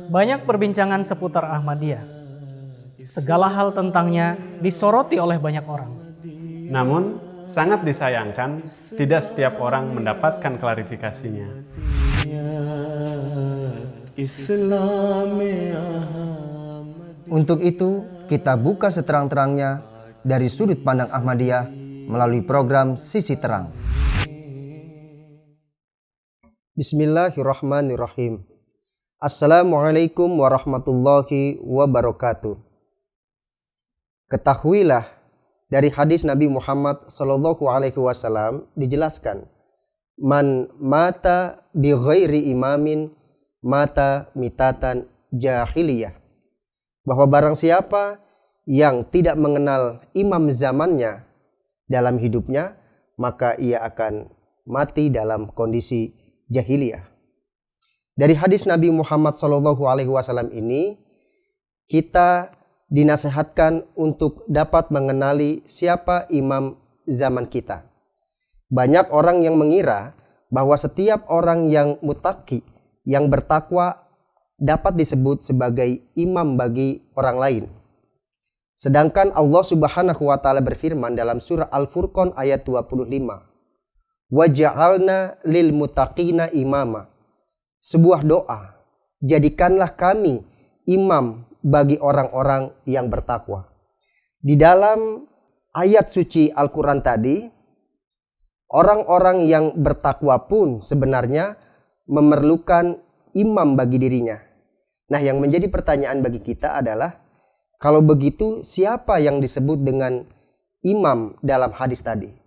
Banyak perbincangan seputar Ahmadiyah. Segala hal tentangnya disoroti oleh banyak orang. Namun, sangat disayangkan tidak setiap orang mendapatkan klarifikasinya. Untuk itu, kita buka seterang-terangnya dari sudut pandang Ahmadiyah melalui program Sisi Terang. Bismillahirrahmanirrahim. Assalamualaikum warahmatullahi wabarakatuh. Ketahuilah, dari hadis Nabi Muhammad SAW dijelaskan, man mata bi ghairi imamin mata mitatan jahiliyah, bahwa barang siapa yang tidak mengenal imam zamannya dalam hidupnya, maka ia akan mati dalam kondisi jahiliyah. Dari hadis Nabi Muhammad SAW ini, kita dinasihatkan untuk dapat mengenali siapa imam zaman kita. Banyak orang yang mengira bahwa setiap orang yang muttaqi, yang bertakwa, dapat disebut sebagai imam bagi orang lain. Sedangkan Allah Subhanahu wa taala berfirman dalam surah Al-Furqan ayat 25. Waja'alna lil muttaqina imama. Sebuah doa, jadikanlah kami imam bagi orang-orang yang bertakwa. Di dalam ayat suci Al-Quran tadi, orang-orang yang bertakwa pun sebenarnya memerlukan imam bagi dirinya. Nah, yang menjadi pertanyaan bagi kita adalah, kalau begitu siapa yang disebut dengan imam dalam hadis tadi?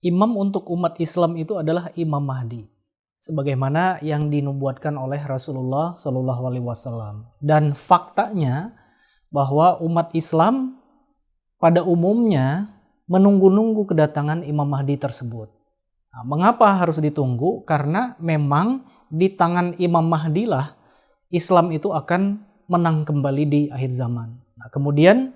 Imam untuk umat Islam itu adalah Imam Mahdi, sebagaimana yang dinubuatkan oleh Rasulullah SAW. Dan faktanya bahwa umat Islam pada umumnya menunggu-nunggu kedatangan Imam Mahdi tersebut. Nah, mengapa harus ditunggu? Karena memang di tangan Imam Mahdi lah Islam itu akan menang kembali di akhir zaman. Nah, kemudian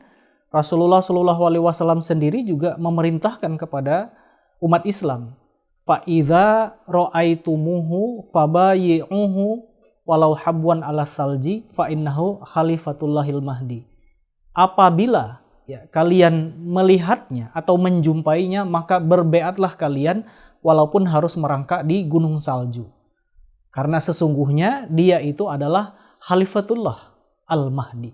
Rasulullah SAW sendiri juga memerintahkan kepada umat Islam, fa'idza ra'aitumuhu fabayi'uhu walau habwan ala salji fa'innahu khalifatullahil mahdi. Apabila kalian melihatnya atau menjumpainya, maka berbeatlah kalian walaupun harus merangkak di gunung salju. Karena sesungguhnya dia itu adalah khalifatullah al-mahdi.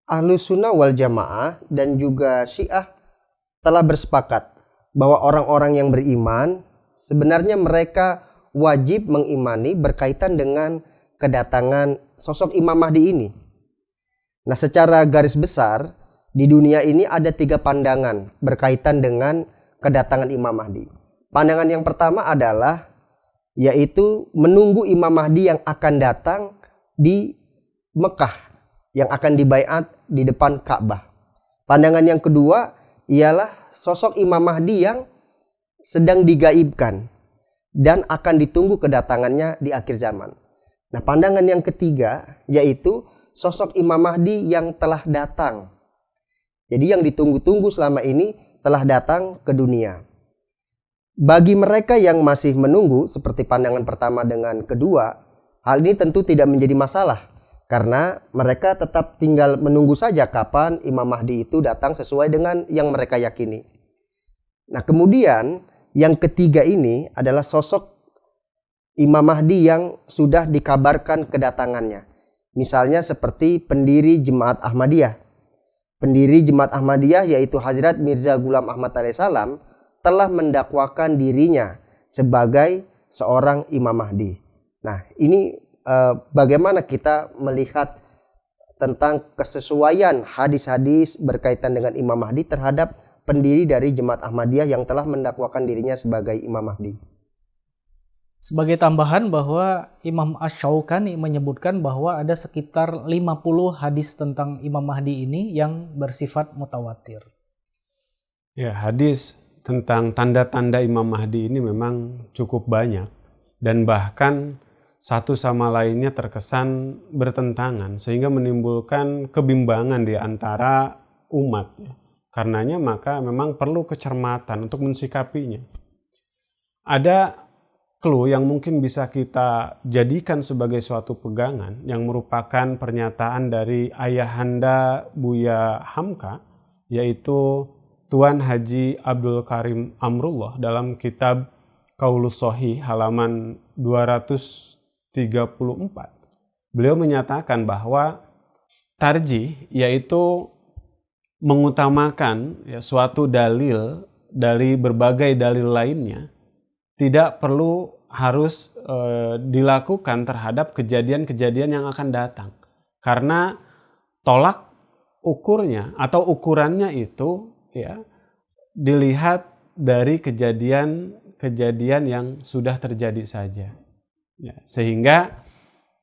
Ahlus Sunnah wal Jamaah dan juga Syiah telah bersepakat bahwa orang-orang yang beriman sebenarnya mereka wajib mengimani berkaitan dengan kedatangan sosok Imam Mahdi ini. Nah, secara garis besar di dunia ini ada 3 pandangan berkaitan dengan kedatangan Imam Mahdi. Pandangan yang pertama adalah yaitu menunggu Imam Mahdi yang akan datang di Mekah, yang akan dibaiat di depan Ka'bah. Pandangan yang kedua ialah sosok Imam Mahdi yang sedang digaibkan dan akan ditunggu kedatangannya di akhir zaman. Nah, pandangan yang ketiga yaitu sosok Imam Mahdi yang telah datang. Jadi yang ditunggu-tunggu selama ini telah datang ke dunia. Bagi mereka yang masih menunggu seperti pandangan pertama dengan kedua, hal ini tentu tidak menjadi masalah, karena mereka tetap tinggal menunggu saja kapan Imam Mahdi itu datang sesuai dengan yang mereka yakini. Nah, kemudian yang ketiga ini adalah sosok Imam Mahdi yang sudah dikabarkan kedatangannya. Misalnya seperti pendiri Jemaat Ahmadiyah. Pendiri Jemaat Ahmadiyah yaitu Hazrat Mirza Ghulam Ahmad alaihissalam telah mendakwakan dirinya sebagai seorang Imam Mahdi. Nah, ini bagaimana kita melihat tentang kesesuaian hadis-hadis berkaitan dengan Imam Mahdi terhadap pendiri dari Jemaat Ahmadiyah yang telah mendakwakan dirinya sebagai Imam Mahdi. Sebagai tambahan bahwa Imam Asy-Syaukani menyebutkan bahwa ada sekitar 50 hadis tentang Imam Mahdi ini yang bersifat mutawatir. Ya, hadis tentang tanda-tanda Imam Mahdi ini memang cukup banyak, dan bahkan satu sama lainnya terkesan bertentangan sehingga menimbulkan kebimbangan di antara umat. Karenanya maka memang perlu kecermatan untuk mensikapinya. Ada clue yang mungkin bisa kita jadikan sebagai suatu pegangan yang merupakan pernyataan dari ayahanda Buya Hamka, yaitu Tuan Haji Abdul Karim Amrullah dalam kitab Qaulus Shahih halaman 234. Beliau menyatakan bahwa tarjih yaitu mengutamakan suatu dalil dari berbagai dalil lainnya tidak perlu harus dilakukan terhadap kejadian-kejadian yang akan datang. Karena tolak ukurnya atau ukurannya itu dilihat dari kejadian yang sudah terjadi saja. Sehingga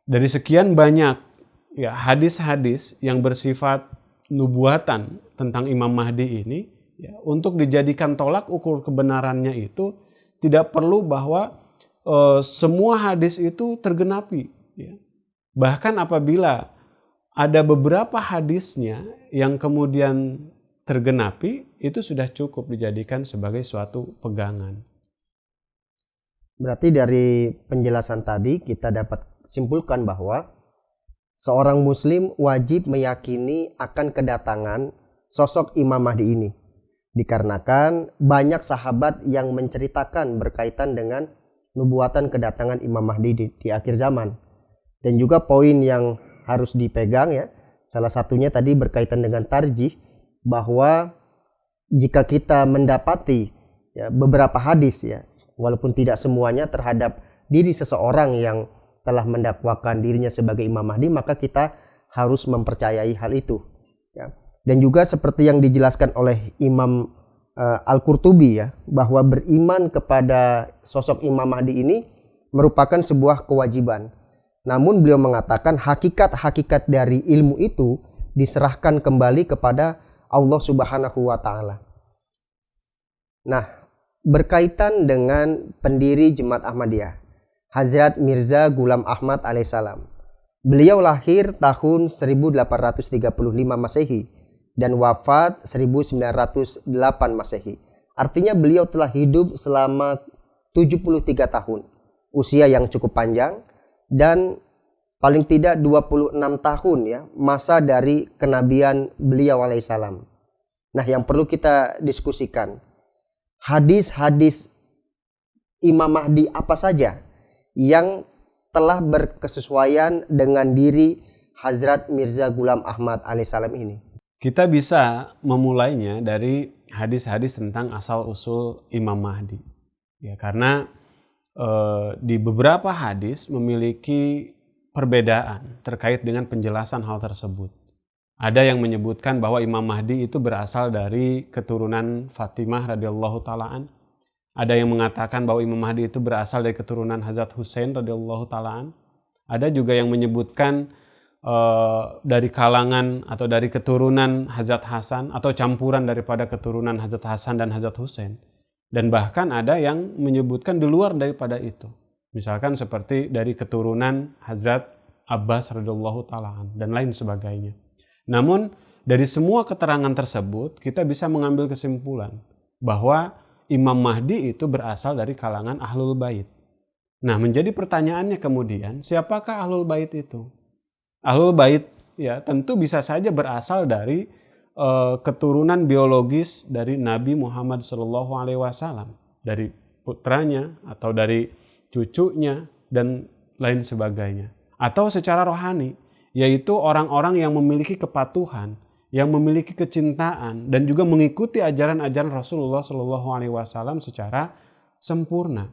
dari sekian banyak hadis-hadis yang bersifat nubuatan tentang Imam Mahdi ini, untuk dijadikan tolak ukur kebenarannya itu tidak perlu bahwa semua hadis itu tergenapi. Bahkan apabila ada beberapa hadisnya yang kemudian tergenapi, itu sudah cukup dijadikan sebagai suatu pegangan. Berarti dari penjelasan tadi kita dapat simpulkan bahwa seorang muslim wajib meyakini akan kedatangan sosok Imam Mahdi ini. Dikarenakan banyak sahabat yang menceritakan berkaitan dengan nubuatan kedatangan Imam Mahdi di akhir zaman. Dan juga poin yang harus dipegang salah satunya tadi berkaitan dengan tarjih, bahwa jika kita mendapati beberapa hadis walaupun tidak semuanya terhadap diri seseorang yang telah mendakwakan dirinya sebagai Imam Mahdi, maka kita harus mempercayai hal itu. Dan juga seperti yang dijelaskan oleh Imam Al-Qurtubi bahwa beriman kepada sosok Imam Mahdi ini merupakan sebuah kewajiban. Namun beliau mengatakan hakikat-hakikat dari ilmu itu diserahkan kembali kepada Allah Subhanahu wa Ta'ala. Nah, berkaitan dengan pendiri Jemaat Ahmadiyah, Hazrat Mirza Ghulam Ahmad alaihissalam. Beliau lahir tahun 1835 Masehi dan wafat 1908 Masehi. Artinya beliau telah hidup selama 73 tahun. Usia yang cukup panjang dan paling tidak 26 tahun masa dari kenabian beliau alaihissalam. Nah, yang perlu kita diskusikan, hadis-hadis Imam Mahdi apa saja yang telah berkesesuaian dengan diri Hazrat Mirza Ghulam Ahmad alaihissalam ini. Kita bisa memulainya dari hadis-hadis tentang asal-usul Imam Mahdi. Karena di beberapa hadis memiliki perbedaan terkait dengan penjelasan hal tersebut. Ada yang menyebutkan bahwa Imam Mahdi itu berasal dari keturunan Fatimah radhiyallahu taalaan. Ada yang mengatakan bahwa Imam Mahdi itu berasal dari keturunan Hazrat Husain radhiyallahu taalaan. Ada juga yang menyebutkan dari kalangan atau dari keturunan Hazrat Hasan atau campuran daripada keturunan Hazrat Hasan dan Hazrat Husain. Dan bahkan ada yang menyebutkan di luar daripada itu. Misalkan seperti dari keturunan Hazrat Abbas radhiyallahu taalaan dan lain sebagainya. Namun dari semua keterangan tersebut kita bisa mengambil kesimpulan bahwa Imam Mahdi itu berasal dari kalangan Ahlul Bait. Nah, menjadi pertanyaannya kemudian, siapakah Ahlul Bait itu? Ahlul Bait tentu bisa saja berasal dari keturunan biologis dari Nabi Muhammad SAW, dari putranya atau dari cucunya dan lain sebagainya. Atau secara rohani, yaitu orang-orang yang memiliki kepatuhan, yang memiliki kecintaan dan juga mengikuti ajaran-ajaran Rasulullah SAW secara sempurna.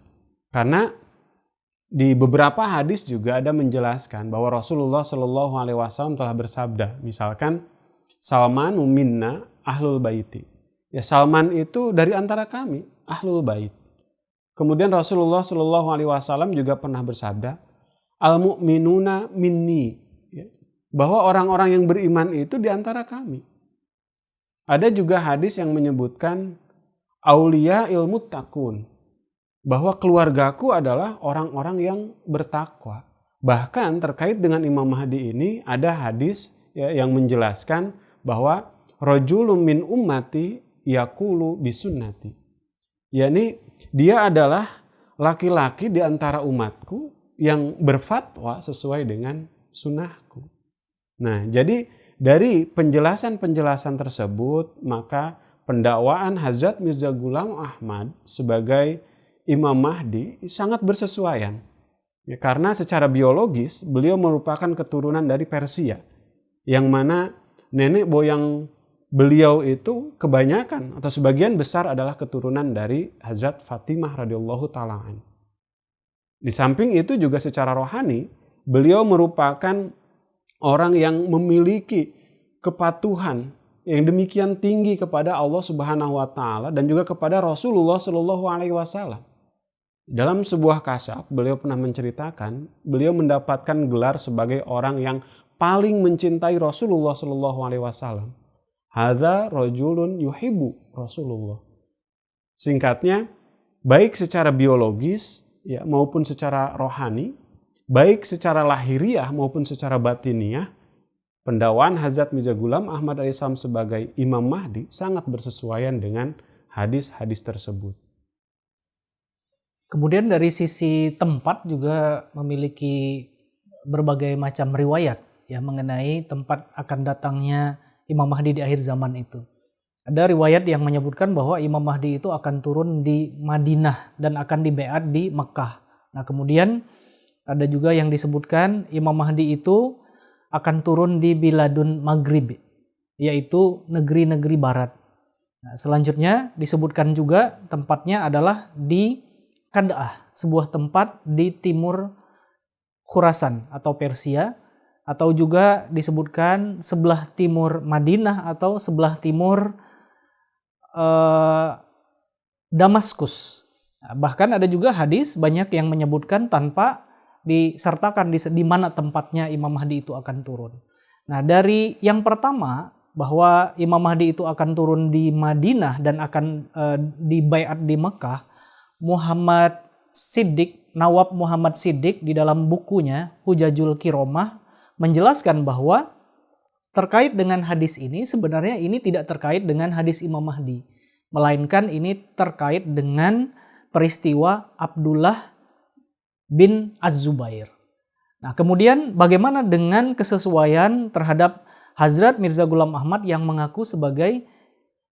Karena di beberapa hadis juga ada menjelaskan bahwa Rasulullah SAW telah bersabda, misalkan Salmanu minna ahlul baiti. Salman itu dari antara kami, ahlul bait. Kemudian Rasulullah SAW juga pernah bersabda, al-mu'minuna minni, bahwa orang-orang yang beriman itu di antara kami. Ada juga hadis yang menyebutkan aulia ilmu takun, bahwa keluargaku adalah orang-orang yang bertakwa. Bahkan terkait dengan Imam Mahdi ini ada hadis yang menjelaskan bahwa rajulun min ummati yaqulu bisunnati. Yakni dia adalah laki-laki di antara umatku yang berfatwa sesuai dengan sunnahku. Nah, jadi dari penjelasan-penjelasan tersebut, maka pendakwaan Hazrat Mirza Ghulam Ahmad sebagai Imam Mahdi sangat bersesuaian. Ya, karena secara biologis beliau merupakan keturunan dari Persia, yang mana nenek moyang beliau itu kebanyakan atau sebagian besar adalah keturunan dari Hazrat Fatimah radhiyallahu taala anha. Di samping itu juga secara rohani, beliau merupakan orang yang memiliki kepatuhan yang demikian tinggi kepada Allah Subhanahu wa taala dan juga kepada Rasulullah Shallallahu alaihi wasallam. Dalam sebuah kasaf, beliau pernah menceritakan, beliau mendapatkan gelar sebagai orang yang paling mencintai Rasulullah Shallallahu alaihi wasallam. Hadza rajulun yuhibbu Rasulullah. Singkatnya, baik secara biologis ya maupun secara rohani, baik secara lahiriah maupun secara batiniah, pendakwaan Hazrat Mirza Ghulam Ahmad alaihissalam sebagai Imam Mahdi sangat bersesuaian dengan hadis-hadis tersebut. Kemudian dari sisi tempat juga memiliki berbagai macam riwayat ya mengenai tempat akan datangnya Imam Mahdi di akhir zaman itu. Ada riwayat yang menyebutkan bahwa Imam Mahdi itu akan turun di Madinah dan akan dibeat di Mekah. Nah, kemudian ada juga yang disebutkan Imam Mahdi itu akan turun di Biladun Maghrib, yaitu negeri-negeri barat. Nah, selanjutnya disebutkan juga tempatnya adalah di Kad'ah, sebuah tempat di timur Khurasan atau Persia, atau juga disebutkan sebelah timur Madinah atau sebelah timur Damaskus. Nah, bahkan ada juga hadis banyak yang menyebutkan tanpa disertakan di mana tempatnya Imam Mahdi itu akan turun. Nah, dari yang pertama bahwa Imam Mahdi itu akan turun di Madinah dan akan dibaiat di Mekah, Muhammad Siddiq, Nawab Muhammad Siddiq di dalam bukunya Hujajul Kiromah menjelaskan bahwa terkait dengan hadis ini sebenarnya ini tidak terkait dengan hadis Imam Mahdi, melainkan ini terkait dengan peristiwa Abdullah bin Az-Zubair. Nah, kemudian bagaimana dengan kesesuaian terhadap Hazrat Mirza Ghulam Ahmad yang mengaku sebagai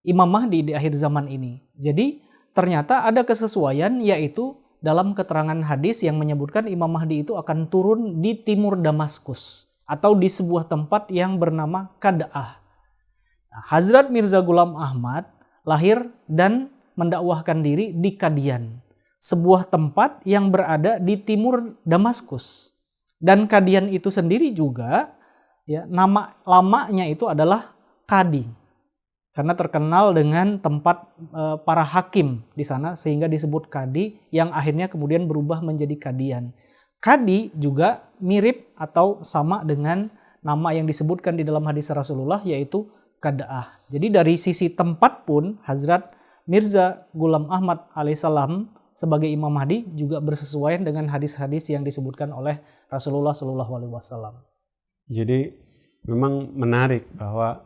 Imam Mahdi di akhir zaman ini? Jadi ternyata ada kesesuaian, yaitu dalam keterangan hadis yang menyebutkan Imam Mahdi itu akan turun di timur Damaskus atau di sebuah tempat yang bernama Kad'ah. Nah, Hazrat Mirza Ghulam Ahmad lahir dan mendakwahkan diri di Kadian, sebuah tempat yang berada di timur Damaskus. Dan Kadian itu sendiri juga ya nama lamanya itu adalah Kadi. Karena terkenal dengan tempat para hakim di sana sehingga disebut Kadi yang akhirnya kemudian berubah menjadi Kadian. Kadi juga mirip atau sama dengan nama yang disebutkan di dalam hadis Rasulullah yaitu Kad'ah. Jadi dari sisi tempat pun Hazrat Mirza Ghulam Ahmad alaihissalam sebagai Imam Mahdi juga bersesuaian dengan hadis-hadis yang disebutkan oleh Rasulullah SAW. Jadi memang menarik bahwa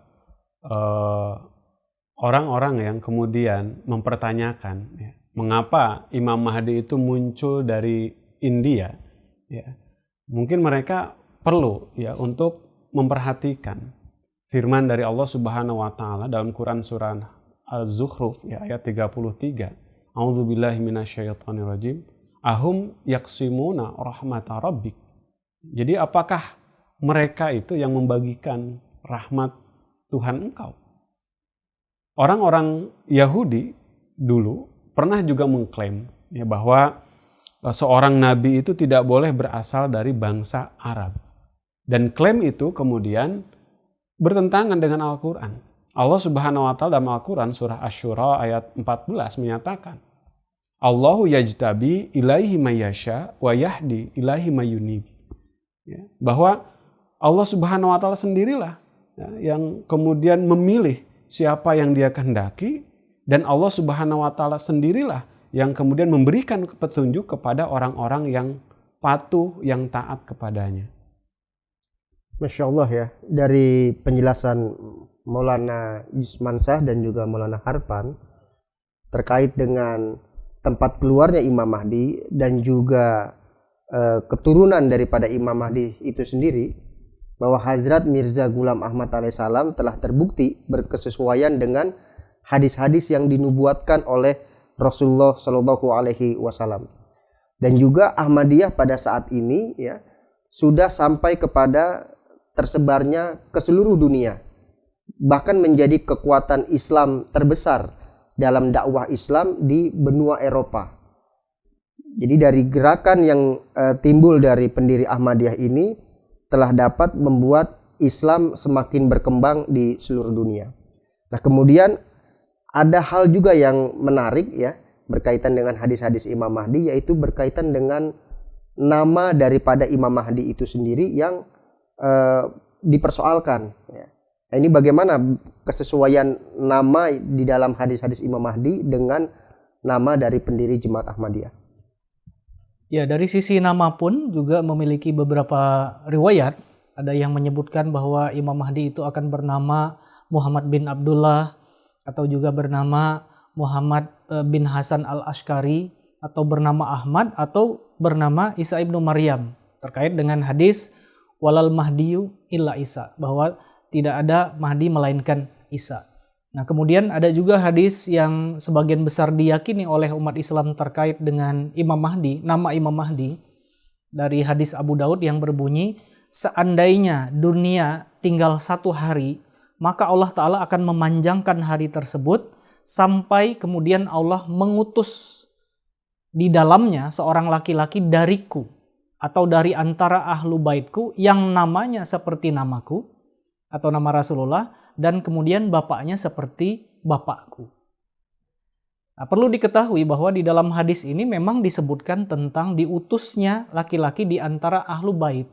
orang-orang yang kemudian mempertanyakan ya, mengapa Imam Mahdi itu muncul dari India, ya, mungkin mereka perlu ya untuk memperhatikan firman dari Allah Subhanahu wa taala dalam Quran surah Az-Zukhruf ya, ayat 33. A'udzubillahi minasyaitonirrajim. Ahum yaqsimuna rahmata rabbik. Jadi apakah mereka itu yang membagikan rahmat Tuhan engkau? Orang-orang Yahudi dulu pernah juga mengklaim ya, bahwa seorang nabi itu tidak boleh berasal dari bangsa Arab. Dan klaim itu kemudian bertentangan dengan Al-Quran. Allah Subhanahu wa taala dalam Al-Quran surah Asy-Syura ayat 14 menyatakan, Allahu yajtabi ilaihi mayyasha wa yahdi ilaihi mayyunib. Ya, bahwa Allah Subhanahu wa taala sendirilah ya, yang kemudian memilih siapa yang dia kehendaki, dan Allah Subhanahu wa taala sendirilah yang kemudian memberikan petunjuk kepada orang-orang yang patuh, yang taat kepadanya. Masya Allah ya, dari penjelasan Maulana Yusman Shah dan juga Maulana Harpan terkait dengan tempat keluarnya Imam Mahdi dan juga keturunan daripada Imam Mahdi itu sendiri, bahwa Hazrat Mirza Ghulam Ahmad alaihissalam telah terbukti berkesesuaian dengan hadis-hadis yang dinubuatkan oleh Rasulullah Shallallahu Alaihi Wasallam. Dan juga Ahmadiyah pada saat ini ya sudah sampai kepada tersebarnya ke seluruh dunia, bahkan menjadi kekuatan Islam terbesar dalam dakwah Islam di benua Eropa. Jadi dari gerakan yang timbul dari pendiri Ahmadiyah ini telah dapat membuat Islam semakin berkembang di seluruh dunia. Nah, kemudian ada hal juga yang menarik ya berkaitan dengan hadis-hadis Imam Mahdi, yaitu berkaitan dengan nama daripada Imam Mahdi itu sendiri yang dipersoalkan ya. Nah, ini bagaimana kesesuaian nama di dalam hadis-hadis Imam Mahdi dengan nama dari pendiri Jemaat Ahmadiyah? Ya, dari sisi nama pun juga memiliki beberapa riwayat. Ada yang menyebutkan bahwa Imam Mahdi itu akan bernama Muhammad bin Abdullah, atau juga bernama Muhammad bin Hasan al-Ashqari, atau bernama Ahmad, atau bernama Isa ibnu Maryam, terkait dengan hadis walal mahdiyu illa Isa, bahwa tidak ada Mahdi melainkan Isa. Nah, kemudian ada juga hadis yang sebagian besar diyakini oleh umat Islam terkait dengan Imam Mahdi, nama Imam Mahdi, dari hadis Abu Daud yang berbunyi, seandainya dunia tinggal 1 hari, maka Allah Ta'ala akan memanjangkan hari tersebut sampai kemudian Allah mengutus di dalamnya seorang laki-laki dariku atau dari antara ahlu baitku yang namanya seperti namaku atau nama Rasulullah, dan kemudian bapaknya seperti bapakku. Nah, perlu diketahui bahwa di dalam hadis ini memang disebutkan tentang diutusnya laki-laki di antara ahlu bait,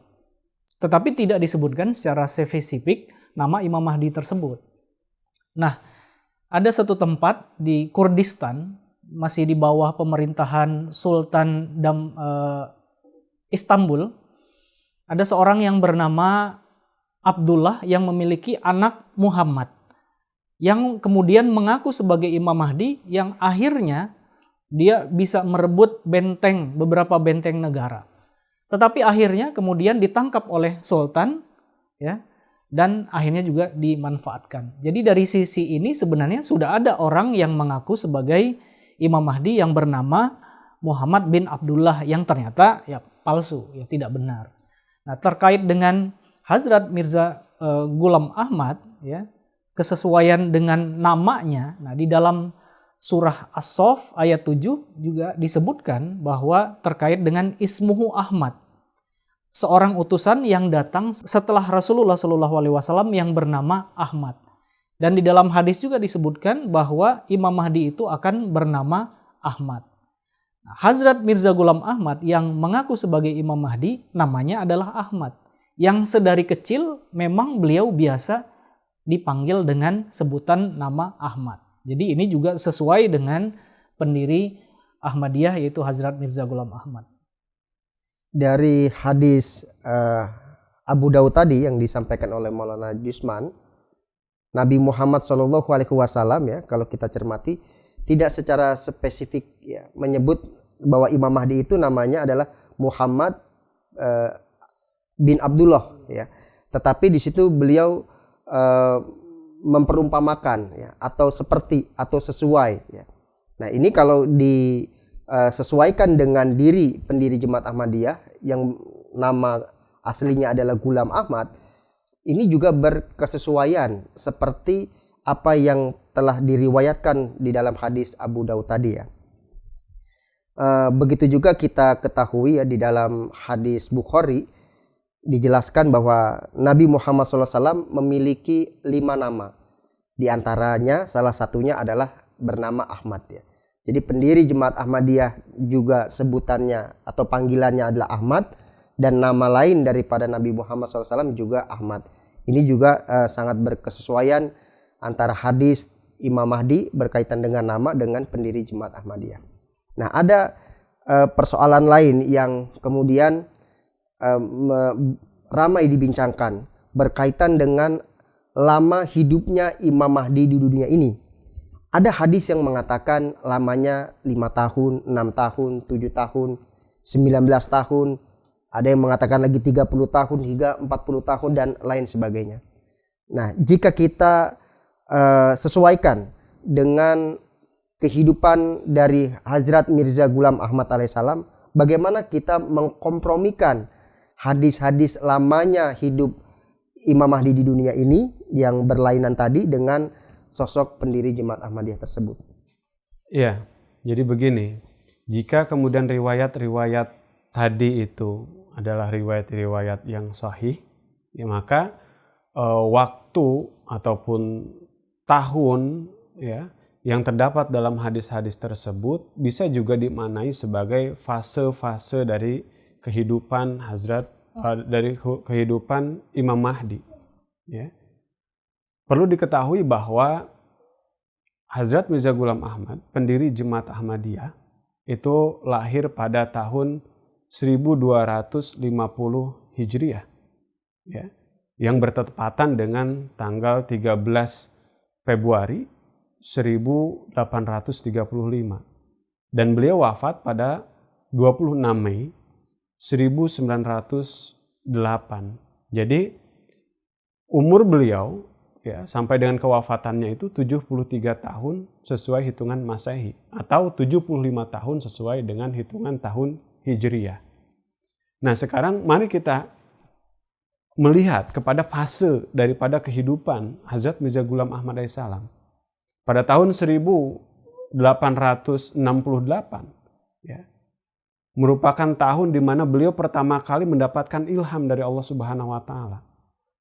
tetapi tidak disebutkan secara spesifik nama Imam Mahdi tersebut. Nah, ada satu tempat di Kurdistan, masih di bawah pemerintahan Sultan Istanbul, ada seorang yang bernama Abdullah yang memiliki anak Muhammad, yang kemudian mengaku sebagai Imam Mahdi, yang akhirnya dia bisa merebut beberapa benteng negara. Tetapi akhirnya kemudian ditangkap oleh Sultan ya, dan akhirnya juga dimanfaatkan. Jadi dari sisi ini sebenarnya sudah ada orang yang mengaku sebagai Imam Mahdi yang bernama Muhammad bin Abdullah, yang ternyata ya palsu, ya tidak benar. Nah, terkait dengan Hazrat Mirza Ghulam Ahmad ya, kesesuaian dengan namanya. Nah, di dalam surah As-Saff ayat 7 juga disebutkan bahwa terkait dengan ismuhu Ahmad, seorang utusan yang datang setelah Rasulullah SAW yang bernama Ahmad. Dan di dalam hadis juga disebutkan bahwa Imam Mahdi itu akan bernama Ahmad. Nah, Hazrat Mirza Ghulam Ahmad yang mengaku sebagai Imam Mahdi namanya adalah Ahmad, yang sedari kecil memang beliau biasa dipanggil dengan sebutan nama Ahmad. Jadi ini juga sesuai dengan pendiri Ahmadiyah, yaitu Hazrat Mirza Ghulam Ahmad. Dari hadis Abu Daud tadi yang disampaikan oleh Maulana Jusman, Nabi Muhammad SAW ya, kalau kita cermati tidak secara spesifik ya menyebut bahwa Imam Mahdi itu namanya adalah Muhammad bin Abdullah ya, tetapi di situ beliau memperumpamakan ya, atau seperti atau sesuai ya. Nah, ini kalau disesuaikan dengan diri pendiri Jemaat Ahmadiyah yang nama aslinya adalah Ghulam Ahmad, ini juga berkesesuaian seperti apa yang telah diriwayatkan di dalam hadis Abu Daud tadi ya. Begitu juga kita ketahui ya, di dalam hadis Bukhari dijelaskan bahwa Nabi Muhammad SAW memiliki 5 nama. Di antaranya salah satunya adalah bernama Ahmad ya. Jadi pendiri Jemaat Ahmadiyah juga sebutannya atau panggilannya adalah Ahmad, dan nama lain daripada Nabi Muhammad SAW juga Ahmad. Ini juga sangat berkesesuaian antara hadis Imam Mahdi berkaitan dengan nama dengan pendiri Jemaat Ahmadiyah. Nah, ada persoalan lain yang kemudian ramai dibincangkan berkaitan dengan lama hidupnya Imam Mahdi di dunia ini. Ada hadis yang mengatakan lamanya 5 tahun, 6 tahun, 7 tahun, 19 tahun. Ada yang mengatakan lagi 30 tahun hingga 40 tahun dan lain sebagainya. Nah, jika kita sesuaikan dengan kehidupan dari Hazrat Mirza Ghulam Ahmad alaihissalam, bagaimana kita mengkompromikan hadis-hadis lamanya hidup Imam Mahdi di dunia ini yang berlainan tadi dengan sosok pendiri Jemaat Ahmadiyah tersebut. Iya, jadi begini, jika kemudian riwayat-riwayat tadi itu adalah riwayat-riwayat yang sahih, ya maka waktu ataupun tahun ya yang terdapat dalam hadis-hadis tersebut bisa juga dimaknai sebagai fase-fase dari kehidupan dari kehidupan Imam Mahdi. Ya. Perlu diketahui bahwa Hazrat Mirza Ghulam Ahmad, pendiri Jemaat Ahmadiyah, itu lahir pada tahun 1250 Hijriah. Ya, yang bertepatan dengan tanggal 13 Februari 1835. Dan beliau wafat pada 26 Mei 1908. Jadi umur beliau ya sampai dengan kewafatannya itu 73 tahun sesuai hitungan Masehi atau 75 tahun sesuai dengan hitungan tahun Hijriyah. Nah, sekarang mari kita melihat kepada fase daripada kehidupan Hazrat Mirza Ghulam Ahmad alaihissalam. Pada tahun 1868 ya, merupakan tahun di mana beliau pertama kali mendapatkan ilham dari Allah Subhanahu wa taala.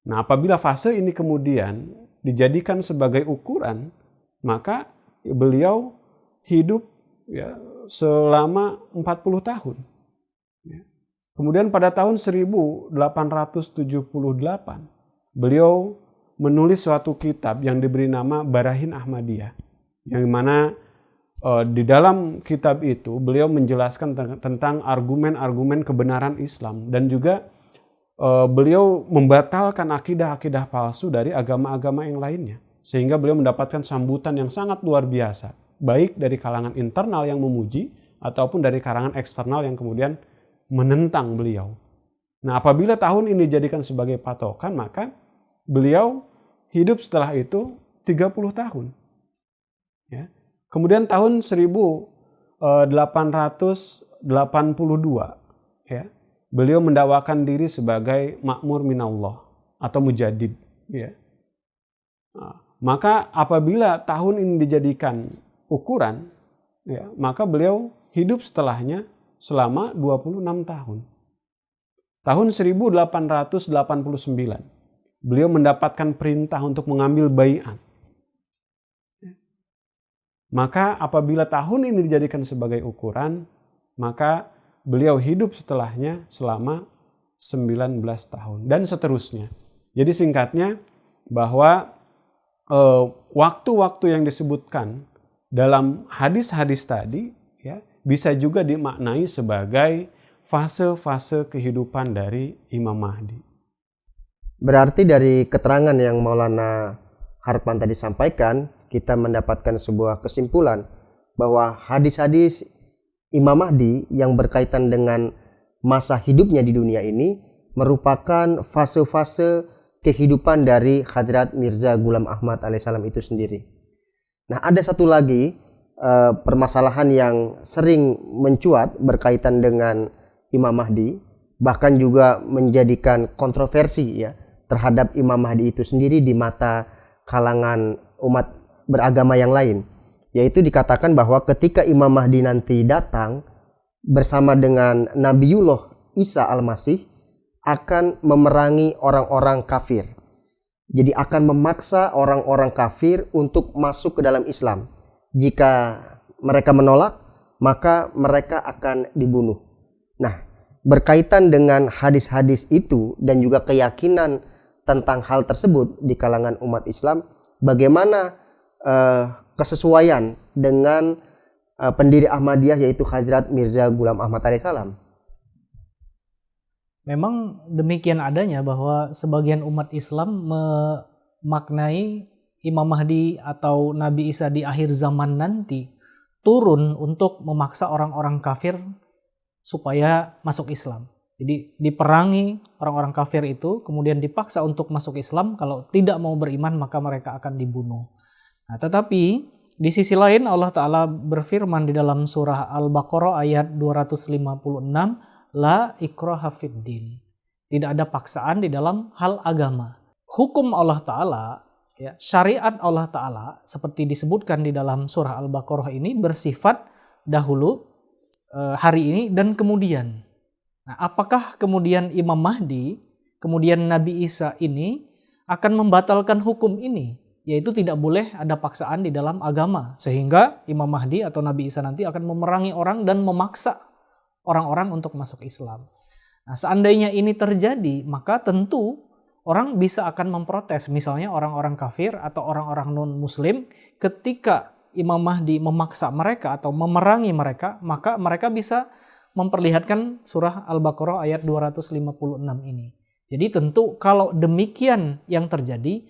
Nah, apabila fase ini kemudian dijadikan sebagai ukuran, maka beliau hidup ya selama 40 tahun. Ya. Kemudian pada tahun 1878, beliau menulis suatu kitab yang diberi nama Barahin Ahmadiyah, yang mana di dalam kitab itu beliau menjelaskan tentang argumen-argumen kebenaran Islam dan juga beliau membatalkan akidah-akidah palsu dari agama-agama yang lainnya, sehingga beliau mendapatkan sambutan yang sangat luar biasa, baik dari kalangan internal yang memuji ataupun dari kalangan eksternal yang kemudian menentang beliau. Nah, apabila tahun ini dijadikan sebagai patokan, maka beliau hidup setelah itu 30 tahun. Ya. Kemudian tahun 1882 ya, beliau mendakwakan diri sebagai makmur minallah atau mujadid. Ya. Nah, maka apabila tahun ini dijadikan ukuran, ya, maka beliau hidup setelahnya selama 26 tahun. Tahun 1889, beliau mendapatkan perintah untuk mengambil baiat. Maka apabila tahun ini dijadikan sebagai ukuran, maka beliau hidup setelahnya selama 19 tahun dan seterusnya. Jadi singkatnya bahwa waktu-waktu yang disebutkan dalam hadis-hadis tadi ya bisa juga dimaknai sebagai fase-fase kehidupan dari Imam Mahdi. Berarti dari keterangan yang Maulana Hartman tadi sampaikan, kita mendapatkan sebuah kesimpulan bahwa hadis-hadis Imam Mahdi yang berkaitan dengan masa hidupnya di dunia ini merupakan fase-fase kehidupan dari Hadrat Mirza Ghulam Ahmad alaihissalam itu sendiri. Nah, ada satu lagi permasalahan yang sering mencuat berkaitan dengan Imam Mahdi, bahkan juga menjadikan kontroversi ya terhadap Imam Mahdi itu sendiri di mata kalangan umat beragama yang lain, yaitu dikatakan bahwa ketika Imam Mahdi nanti datang bersama dengan Nabiullah Isa Al-Masih akan memerangi orang-orang kafir. Jadi akan memaksa orang-orang kafir untuk masuk ke dalam Islam. Jika mereka menolak, maka mereka akan dibunuh. Nah, berkaitan dengan hadis-hadis itu dan juga keyakinan tentang hal tersebut di kalangan umat Islam, bagaimana kesesuaian dengan pendiri Ahmadiyah yaitu Hazrat Mirza Ghulam Ahmad alaihissalam? Memang demikian adanya bahwa sebagian umat Islam memaknai Imam Mahdi atau Nabi Isa di akhir zaman nanti turun untuk memaksa orang-orang kafir supaya masuk Islam. Jadi diperangi orang-orang kafir itu, kemudian dipaksa untuk masuk Islam. Kalau tidak mau beriman maka mereka akan dibunuh. Nah, tetapi di sisi lain Allah Ta'ala berfirman di dalam surah Al-Baqarah ayat 256, La ikraha fiddin. Tidak ada paksaan di dalam hal agama. Hukum Allah Ta'ala, ya, syariat Allah Ta'ala seperti disebutkan di dalam surah Al-Baqarah ini bersifat dahulu, hari ini, dan kemudian. Nah, apakah kemudian Imam Mahdi, kemudian Nabi Isa ini akan membatalkan hukum ini? Yaitu tidak boleh ada paksaan di dalam agama. Sehingga Imam Mahdi atau Nabi Isa nanti akan memerangi orang dan memaksa orang-orang untuk masuk Islam. Nah, seandainya ini terjadi, maka tentu orang bisa akan memprotes. Misalnya orang-orang kafir atau orang-orang non-muslim ketika Imam Mahdi memaksa mereka atau memerangi mereka, maka mereka bisa memperlihatkan surah Al-Baqarah ayat 256 ini. Jadi tentu kalau demikian yang terjadi,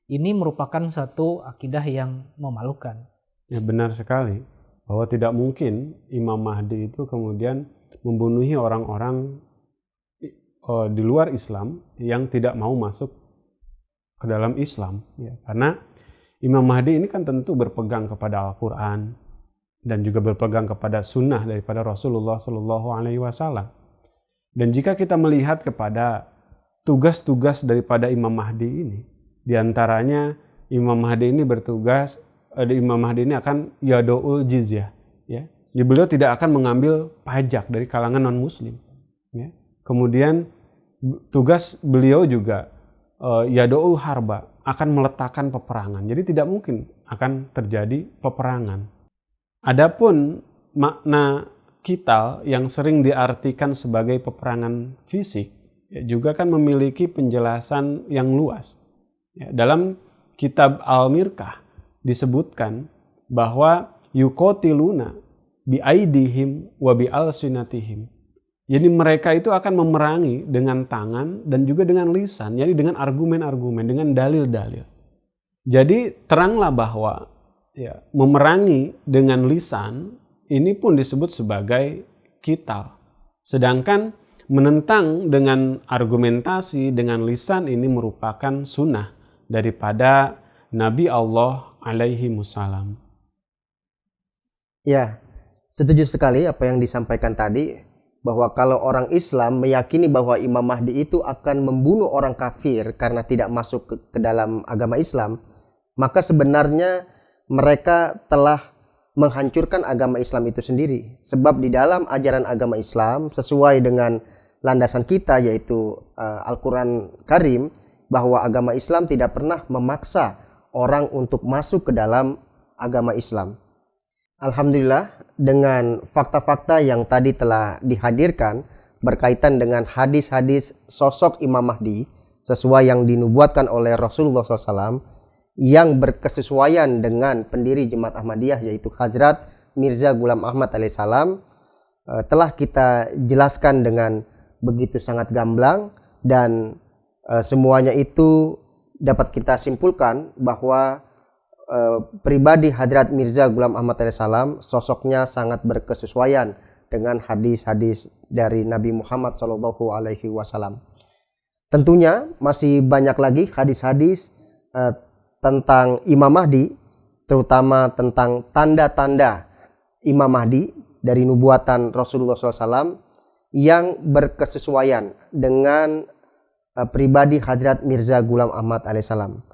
ini merupakan satu akidah yang memalukan. Ya, benar sekali bahwa tidak mungkin Imam Mahdi itu kemudian membunuhi orang-orang di luar Islam yang tidak mau masuk ke dalam Islam, ya. Karena Imam Mahdi ini kan tentu berpegang kepada Al-Quran dan juga berpegang kepada sunnah daripada Rasulullah SAW. Dan jika kita melihat kepada tugas-tugas daripada Imam Mahdi ini, diantaranya Imam Mahdi ini bertugas, Imam Mahdi ini akan yadoul jizyah, ya. Jadi beliau tidak akan mengambil pajak dari kalangan non-muslim, ya. Kemudian tugas beliau juga yadoul harba, akan meletakkan peperangan. Jadi tidak mungkin akan terjadi peperangan. Adapun makna qital yang sering diartikan sebagai peperangan fisik, ya, juga kan memiliki penjelasan yang luas. Ya, dalam kitab Al-Mirqah disebutkan bahwa yuqatiluna bi aidihim wa bi alsinatihim. Jadi mereka itu akan memerangi dengan tangan dan juga dengan lisan, jadi dengan argumen-argumen, dengan dalil-dalil. Jadi teranglah bahwa, ya, memerangi dengan lisan ini pun disebut sebagai qital. Sedangkan menentang dengan argumentasi, dengan lisan ini merupakan sunnah daripada Nabi Allah alaihi wassalam. Ya, setuju sekali apa yang disampaikan tadi, bahwa kalau orang Islam meyakini bahwa Imam Mahdi itu akan membunuh orang kafir karena tidak masuk ke dalam agama Islam, maka sebenarnya mereka telah menghancurkan agama Islam itu sendiri. Sebab di dalam ajaran agama Islam, sesuai dengan landasan kita yaitu Al-Quran Karim, bahwa agama Islam tidak pernah memaksa orang untuk masuk ke dalam agama Islam. Alhamdulillah, dengan fakta-fakta yang tadi telah dihadirkan berkaitan dengan hadis-hadis sosok Imam Mahdi sesuai yang dinubuatkan oleh Rasulullah SAW yang berkesesuaian dengan pendiri Jemaat Ahmadiyah yaitu Hazrat Mirza Ghulam Ahmad alaihissalam, telah kita jelaskan dengan begitu sangat gamblang, dan semuanya itu dapat kita simpulkan bahwa pribadi Hadrat Mirza Ghulam Ahmad alaihissalam sosoknya sangat berkesesuaian dengan hadis-hadis dari Nabi Muhammad SAW. Tentunya masih banyak lagi hadis-hadis tentang Imam Mahdi, terutama tentang tanda-tanda Imam Mahdi dari nubuatan Rasulullah SAW yang berkesesuaian dengan pribadi Hadrat Mirza Ghulam Ahmad alaihissalam.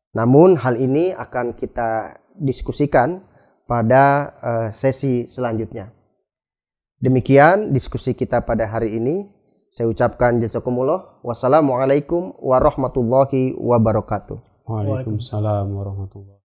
Namun hal ini akan kita diskusikan pada sesi selanjutnya. Demikian diskusi kita pada hari ini. Saya ucapkan jazakumullah. Wassalamualaikum warahmatullahi wabarakatuh. Waalaikumsalam warahmatullahi wabarakatuh.